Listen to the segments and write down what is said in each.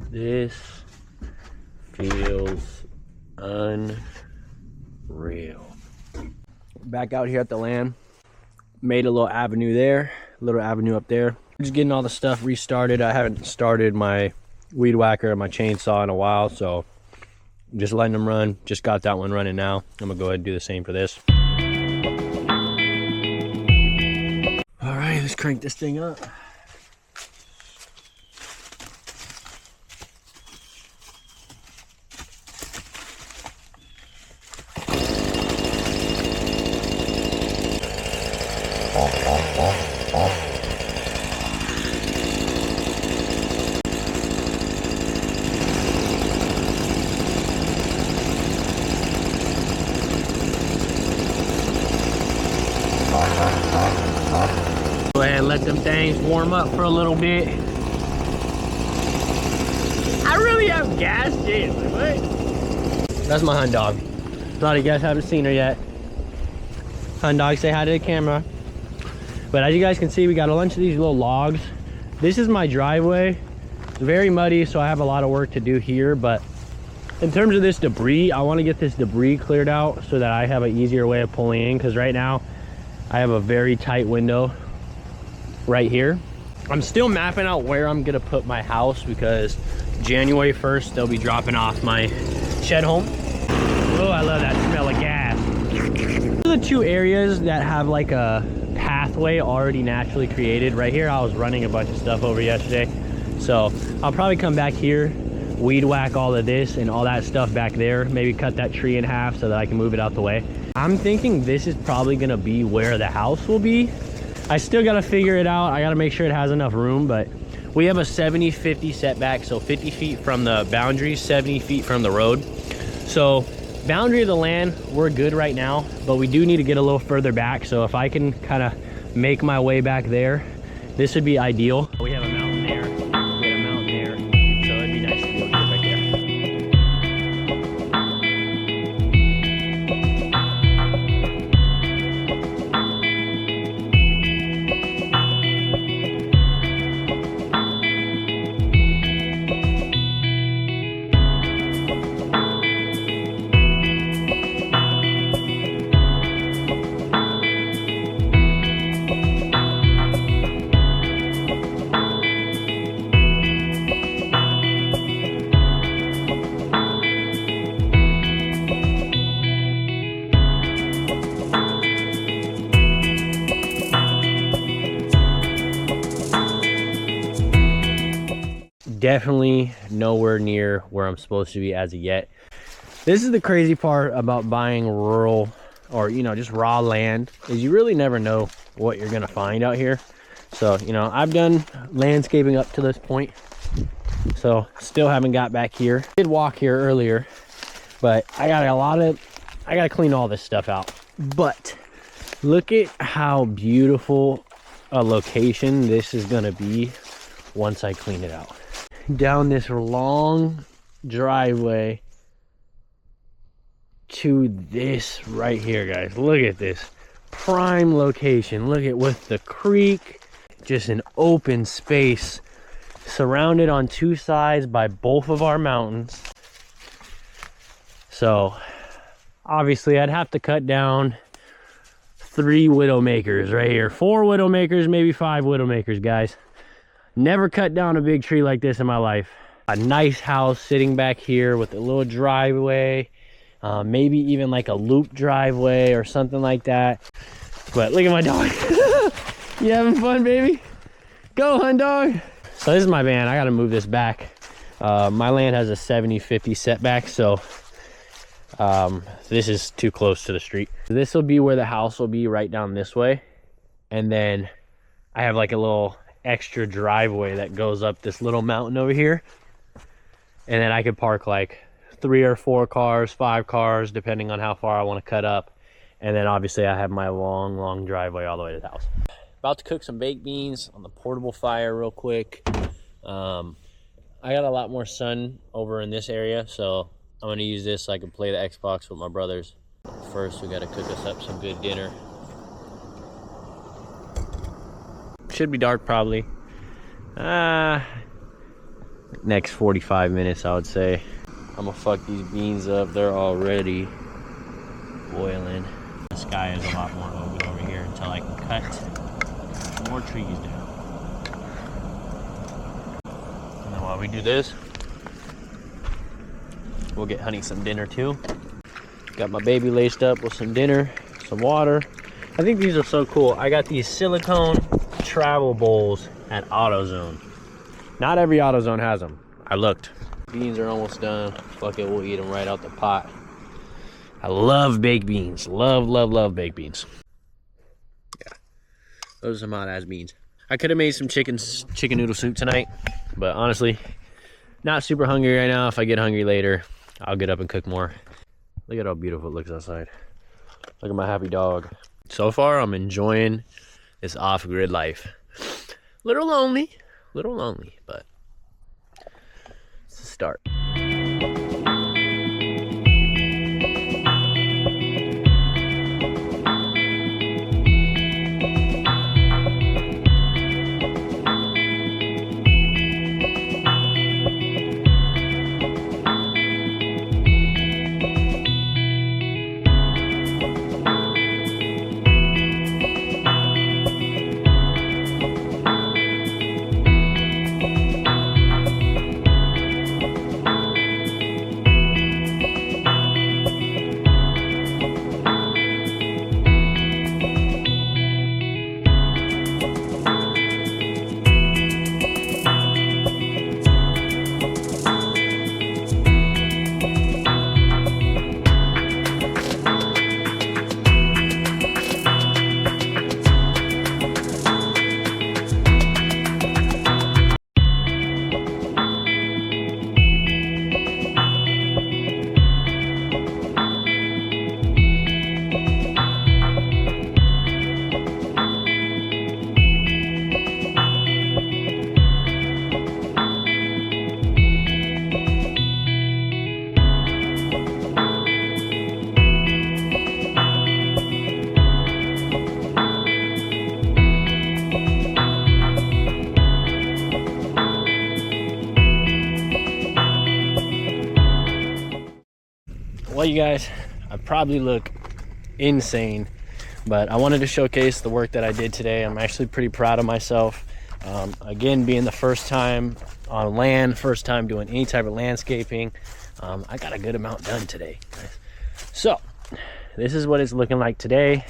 This feels unreal. Back out here at the land. Made a little avenue there, a little avenue up there. Just getting all the stuff restarted. I haven't started my weed whacker and my chainsaw in a while, so I'm just letting them run. Just got that one running now. I'm gonna go ahead and do the same for this. All right, let's crank this thing up. Go ahead and let them things warm up for a little bit. I really have gas shit. Like, what? That's my Hun Dog. A lot of you guys haven't seen her yet. Hun Dog, say hi to the camera. But as you guys can see, we got a bunch of these little logs. This is my driveway. It's very muddy, so I have a lot of work to do here. But in terms of this debris, I want to get this debris cleared out so that I have an easier way of pulling in, because right now I have a very tight window right here. I'm still mapping out where I'm gonna put my house, because January 1st they'll be dropping off my shed home. Oh, I love that smell of gas. These are the two areas that have like a pathway already naturally created. Right here I was running a bunch of stuff over yesterday, so I'll probably come back here, weed whack all of this and all that stuff back there, maybe cut that tree in half so that I can move it out the way. I'm thinking this is probably gonna be where the house will be. I still gotta figure it out. I gotta make sure it has enough room, but we have a 70-50 setback, so 50 feet from the boundary, 70 feet from the road. So boundary of the land, we're good right now, but we do need to get a little further back. So if I can kind of make my way back there, this would be ideal. We have a mountain there, we have a mountain there, so it'd be nice to be right there. Definitely nowhere near where I'm supposed to be as of yet. This is the crazy part about buying rural, or you know, just raw land, is you really never know what you're gonna find out here. So you know, I've done landscaping up to this point, so still haven't got back here. I did walk here earlier, but I gotta clean all this stuff out. But look at how beautiful a location this is gonna be once I clean it out. Down this long driveway to this right here, guys. Look at this prime location. Look at, with the creek, just an open space surrounded on two sides by both of our mountains. So obviously I'd have to cut down 3 widowmakers right here, 4 widowmakers, maybe 5 widowmakers, guys. Never cut down a big tree like this in my life. A nice house sitting back here with a little driveway, maybe even like a loop driveway or something like that. But look at my dog. You having fun, baby? Go, Hun Dog. So this is my van. I gotta move this back. My land has a 70-50 setback, so this is too close to the street. This will be where the house will be, right down this way. And then I have like a little extra driveway that goes up this little mountain over here, and then I could park like 3 or 4 cars, 5 cars, depending on how far I want to cut up. And then obviously I have my long driveway all the way to the house. About to cook some baked beans on the portable fire real quick. I got a lot more sun over in this area, so I'm gonna use this so I can play the Xbox with my brothers. First we gotta cook us up some good dinner. Should be dark probably. next 45 minutes, I would say. I'm gonna fuck these beans up. They're already boiling. The sky is a lot more open over here until I can cut more trees down. And then while we do this, we'll get Honey some dinner too. Got my baby laced up with some dinner, some water. I think these are so cool. I got these silicone travel bowls at AutoZone. Not every AutoZone has them. I looked. Beans are almost done. Fuck it, we'll eat them right out the pot. I love baked beans. Love, love, love baked beans. Yeah, those are some hot ass beans. I could have made some chicken noodle soup tonight, but honestly, not super hungry right now. If I get hungry later, I'll get up and cook more. Look at how beautiful it looks outside. Look at my happy dog. So far, I'm enjoying this off-grid life. Little lonely, but it's a start. Well, you guys, I probably look insane, but I wanted to showcase the work that I did today. I'm actually pretty proud of myself. Again, being the first time on land, first time doing any type of landscaping, I got a good amount done today, guys. So this is what it's looking like today.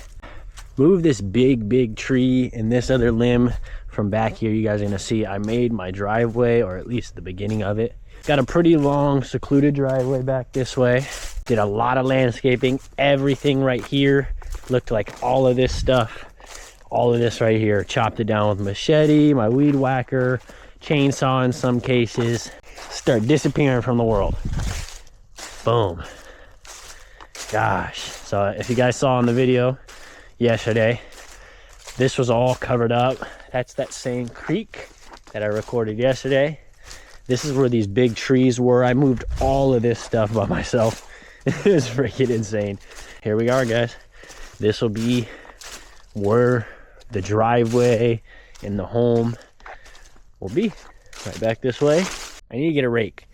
Move this big tree and this other limb from back here. You guys are gonna see I made my driveway, or at least the beginning of it. Got a pretty long secluded driveway back this way. Did a lot of landscaping. Everything right here looked like all of this stuff. All of this right here. Chopped it down with machete, my weed whacker, chainsaw in some cases. Start disappearing from the world. Boom. Gosh. So if you guys saw in the video yesterday, this was all covered up. That's that same creek that I recorded yesterday. This is where these big trees were. I moved all of this stuff by myself. It was freaking insane. Here we are, guys. This will be where the driveway and the home will be. Right back this way. I need to get a rake,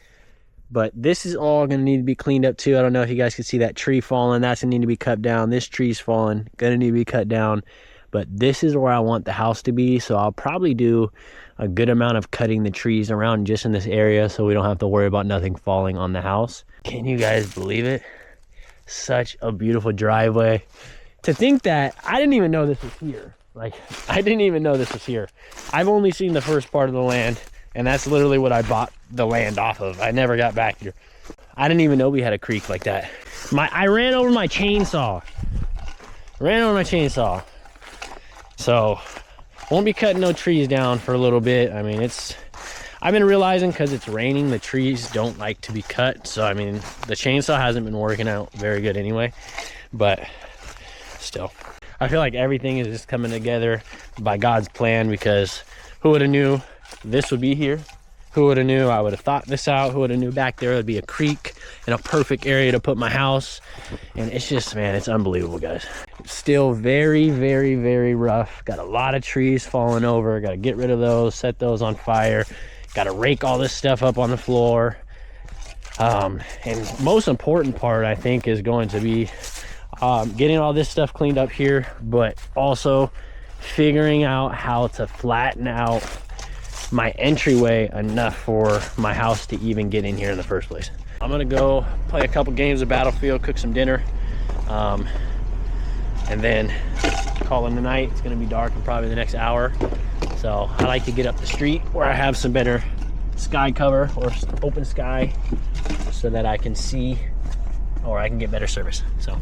but this is all gonna need to be cleaned up too. I don't know if you guys can see that tree falling. That's gonna need to be cut down. This tree's falling, gonna need to be cut down. But this is where I want the house to be, so I'll probably do a good amount of cutting the trees around just in this area so we don't have to worry about nothing falling on the house. Can you guys believe it? Such a beautiful driveway. To think that I didn't even know this was here. Like, I didn't even know this was here. I've only seen the first part of the land, and that's literally what I bought the land off of. I never got back here. I didn't even know we had a creek like that. I ran over my chainsaw. So, won't be cutting no trees down for a little bit. I mean, I've been realizing because it's raining, the trees don't like to be cut. So, I mean, the chainsaw hasn't been working out very good anyway. But still, I feel like everything is just coming together by God's plan, because who would have knew this would be here? Who would have knew I would have thought this out? Who would have knew back there would be a creek and a perfect area to put my house? And it's just, man, it's unbelievable, guys. It's still very, very rough. Got a lot of trees falling over. Got to get rid of those, set those on fire, Got to rake all this stuff up on the floor. And most important part, I think, is going to be getting all this stuff cleaned up here, but also figuring out how to flatten out my entryway enough for my house to even get in here in the first place. I'm gonna go play a couple games of Battlefield, cook some dinner, and then call it a night. It's gonna be dark in probably the next hour. So I like to get up the street where I have some better sky cover or open sky so that I can see, or I can get better service. So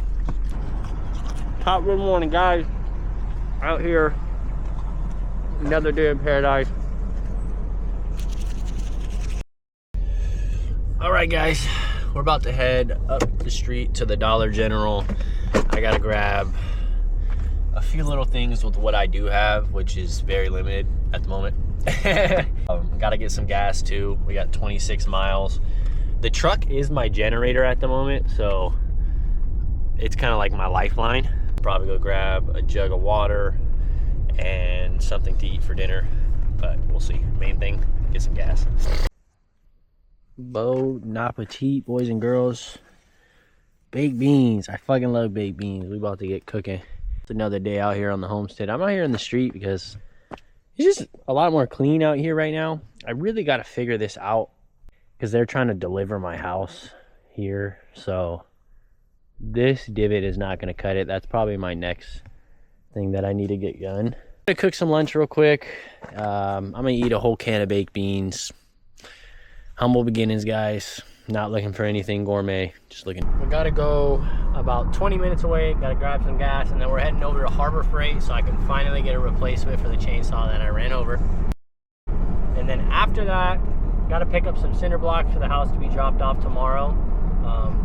top of the morning, guys, out here, another day in paradise. All right, guys, we're about to head up the street to the Dollar General. I gotta grab a few little things with what I do have, which is very limited at the moment. Gotta get some gas too. We got 26 miles. The truck is my generator at the moment, so it's kind of like my lifeline. Probably go grab a jug of water and something to eat for dinner, but we'll see. Main thing, get some gas. Bon appetit, boys and girls. Baked beans. I fucking love baked beans. We about to get cooking. It's another day out here on the homestead. I'm out here in the street because it's just a lot more clean out here right now. I really got to figure this out because they're trying to deliver my house here. So this divot is not going to cut it. That's probably my next thing that I need to get done. I'm going to cook some lunch real quick. I'm going to eat a whole can of baked beans. Humble beginnings, guys. Not looking for anything gourmet, just looking. We gotta go about 20 minutes away, gotta grab some gas, and then we're heading over to Harbor Freight so I can finally get a replacement for the chainsaw that I ran over. And then after that, gotta pick up some cinder blocks for the house to be dropped off tomorrow.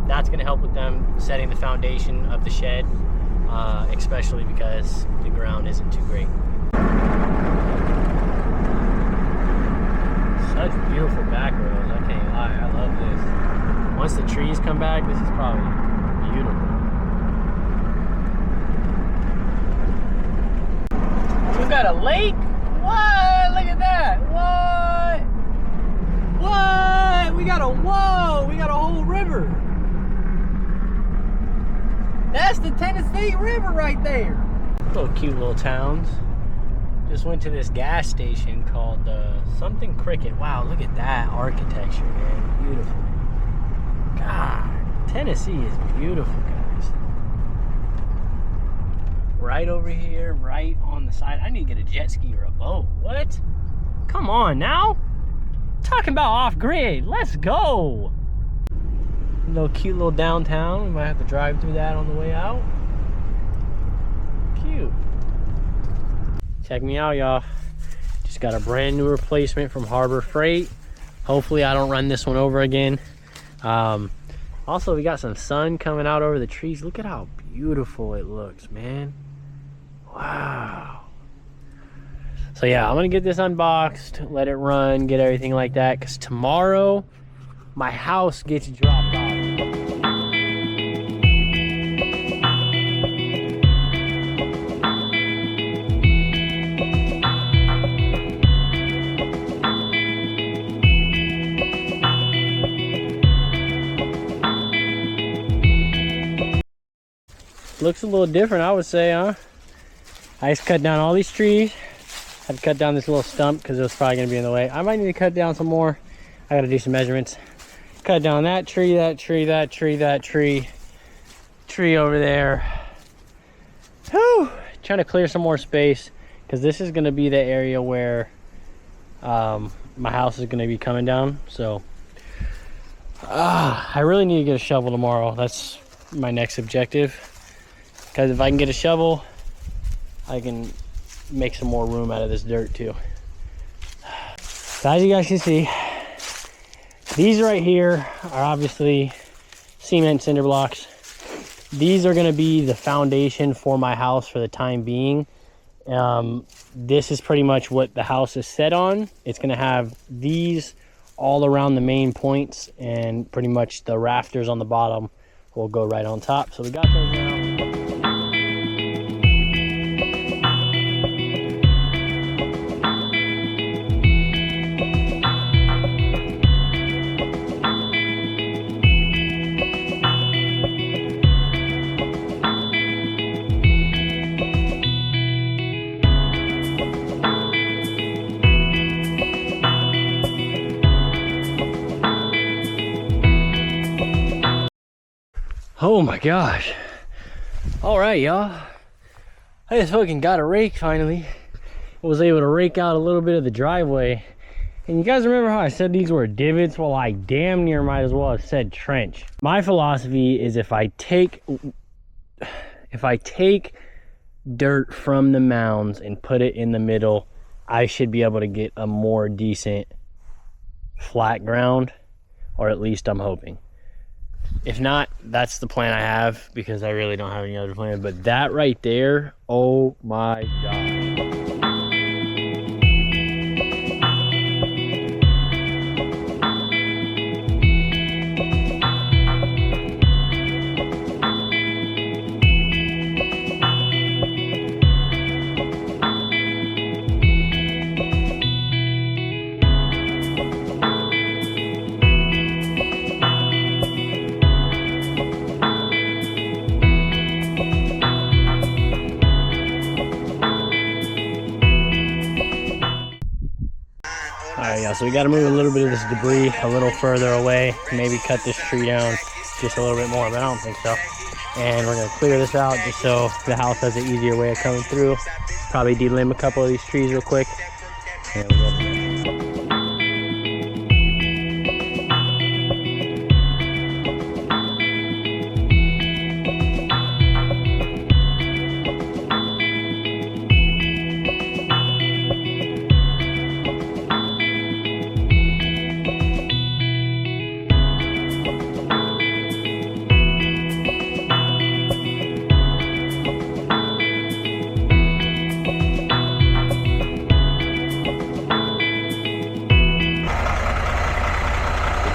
That's gonna help with them setting the foundation of the shed, especially because the ground isn't too great. Such beautiful back roads, I can't lie, I love this. Once the trees come back, this is probably beautiful. We got a lake? What? Look at that. What? We got a whole river. That's the Tennessee River right there. Little cute little towns. Just went to this gas station called something Cricket. Wow, look at that architecture, man. Beautiful. God, Tennessee is beautiful, guys. Right over here, right on the side. I need to get a jet ski or a boat. What? Come on now. Talking about off-grid. Let's go. Little cute little downtown. We might have to drive through that on the way out. Cute. Check me out, y'all. Just got a brand new replacement from Harbor Freight. Hopefully I don't run this one over again. Also, we got some sun coming out over the trees. Look at how beautiful it looks, man. Wow. So yeah, I'm gonna get this unboxed, let it run, get everything like that, because tomorrow my house gets dropped off. Looks a little different, I would say, huh? I just cut down all these trees. I had to cut down this little stump because it was probably gonna be in the way. I might need to cut down some more. I gotta do some measurements. Cut down that tree, that tree, that tree, that tree, tree over there. Whew! Trying to clear some more space because this is gonna be the area where my house is gonna be coming down. So I really need to get a shovel tomorrow. That's my next objective. Because if I can get a shovel, I can make some more room out of this dirt too. So as you guys can see, these right here are obviously cement cinder blocks. These are gonna be the foundation for my house for the time being. This is pretty much what the house is set on. It's gonna have these all around the main points, and pretty much the rafters on the bottom will go right on top. So we got those now. Oh my gosh. All right, y'all. I just fucking got a rake finally. I was able to rake out a little bit of the driveway. And you guys remember how I said these were divots? Well, I damn near might as well have said trench. My philosophy is if I take dirt from the mounds and put it in the middle, I should be able to get a more decent flat ground, or at least I'm hoping. If not, that's the plan I have, because I really don't have any other plan. But that right there, oh my gosh. So we got to move a little bit of this debris a little further away, maybe cut this tree down just a little bit more, but I don't think so. And we're going to clear this out just so the house has an easier way of coming through. Probably delimb a couple of these trees real quick. And we'll go from there.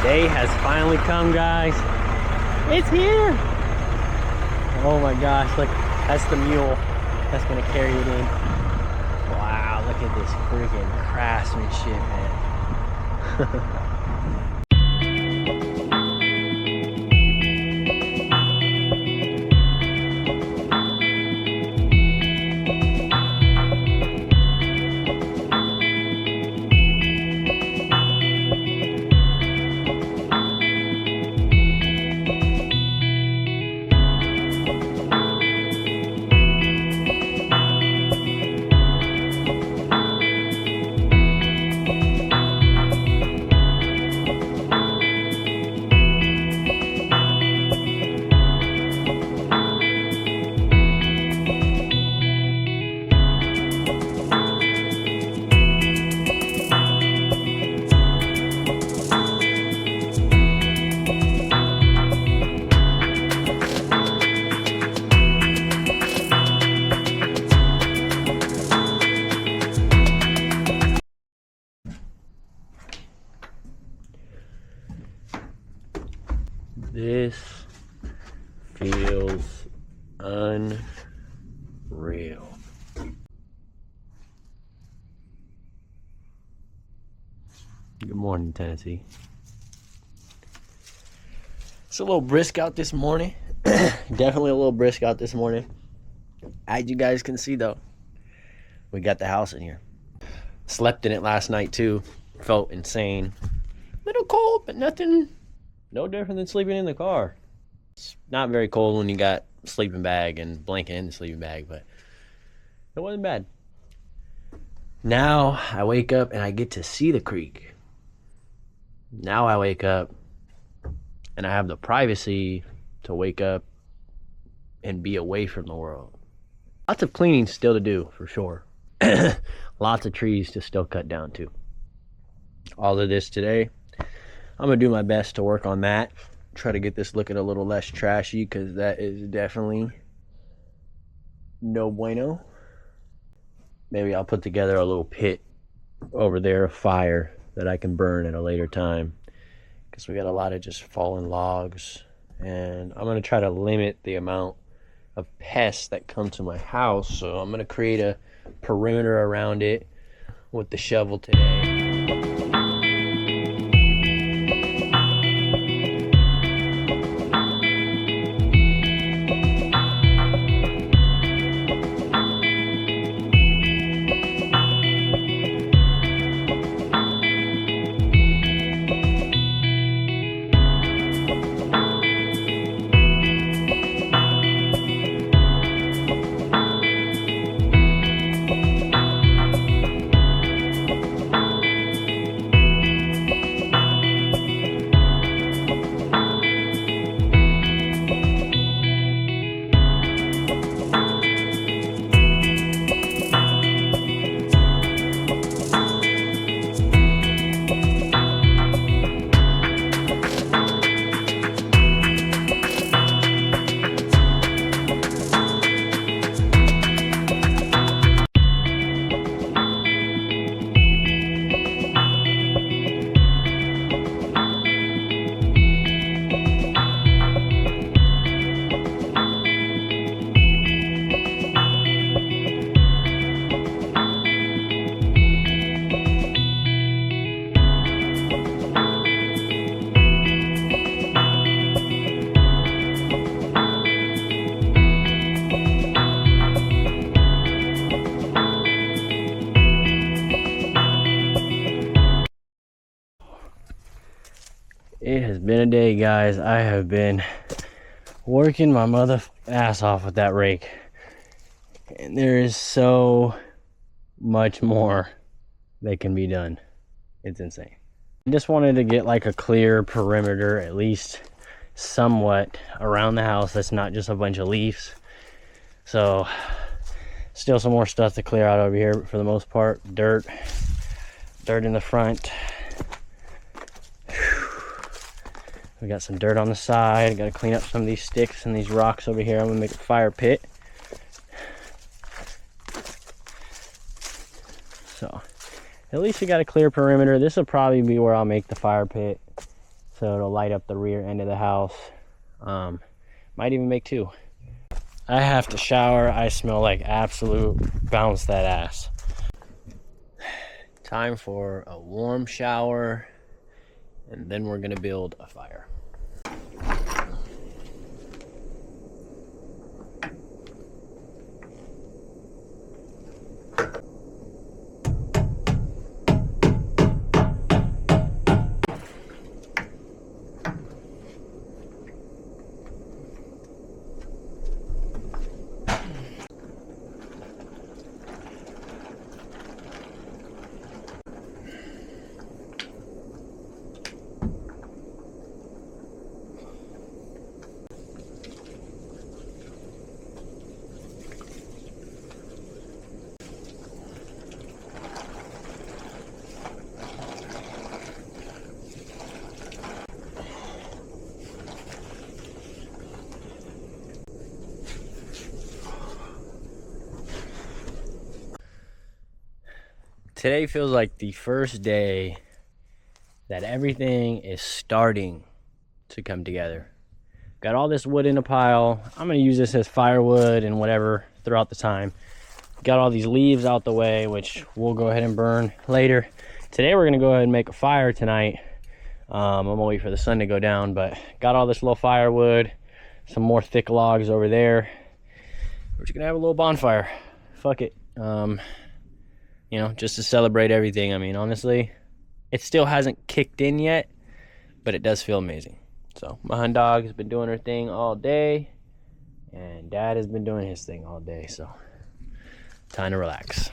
Day has finally come, guys. It's here. Oh my gosh, look, that's the mule that's gonna carry it in. Wow, look at this freaking craftsmanship, man. This feels unreal. Good morning, Tennessee. It's a little brisk out this morning. Definitely a little brisk out this morning. As you guys can see, though, we got the house in here. Slept in it last night, too. Felt insane. Little cold, but nothing... No different than sleeping in the car. It's not very cold when you got a sleeping bag and blanket in the sleeping bag, but it wasn't bad. Now I wake up and I get to see the creek. Now I wake up and I have the privacy to wake up and be away from the world. Lots of cleaning still to do, for sure. Lots of trees to still cut down too. All of this today. I'm going to do my best to work on that. Try to get this looking a little less trashy, because that is definitely no bueno. Maybe I'll put together a little pit over there, a fire that I can burn at a later time, because we got a lot of just fallen logs. And I'm going to try to limit the amount of pests that come to my house. So I'm going to create a perimeter around it with the shovel today. It has been a day, guys. I have been working my mother ass off with that rake. And there is so much more that can be done. It's insane. I just wanted to get like a clear perimeter, at least somewhat, around the house that's not just a bunch of leaves. So still some more stuff to clear out over here, but for the most part, dirt in the front. We got some dirt on the side. Got to clean up some of these sticks and these rocks over here. I'm gonna make a fire pit. So at least we got a clear perimeter. This will probably be where I'll make the fire pit, so it'll light up the rear end of the house. Might even make two. I have to shower. I smell like absolute bounce that ass. Time for a warm shower, and then we're gonna build a fire. Today feels like the first day that everything is starting to come together. Got all this wood in a pile. I'm gonna use this as firewood and whatever throughout the time. Got all these leaves out the way, which we'll go ahead and burn later. Today we're gonna go ahead and make a fire tonight. I'm gonna wait for the sun to go down, but got all this little firewood, some more thick logs over there. We're just gonna have a little bonfire. Fuck it. You know, just to celebrate everything. I mean, honestly, it still hasn't kicked in yet, but it does feel amazing. So my hun dog has been doing her thing all day, and dad has been doing his thing all day, so time to relax.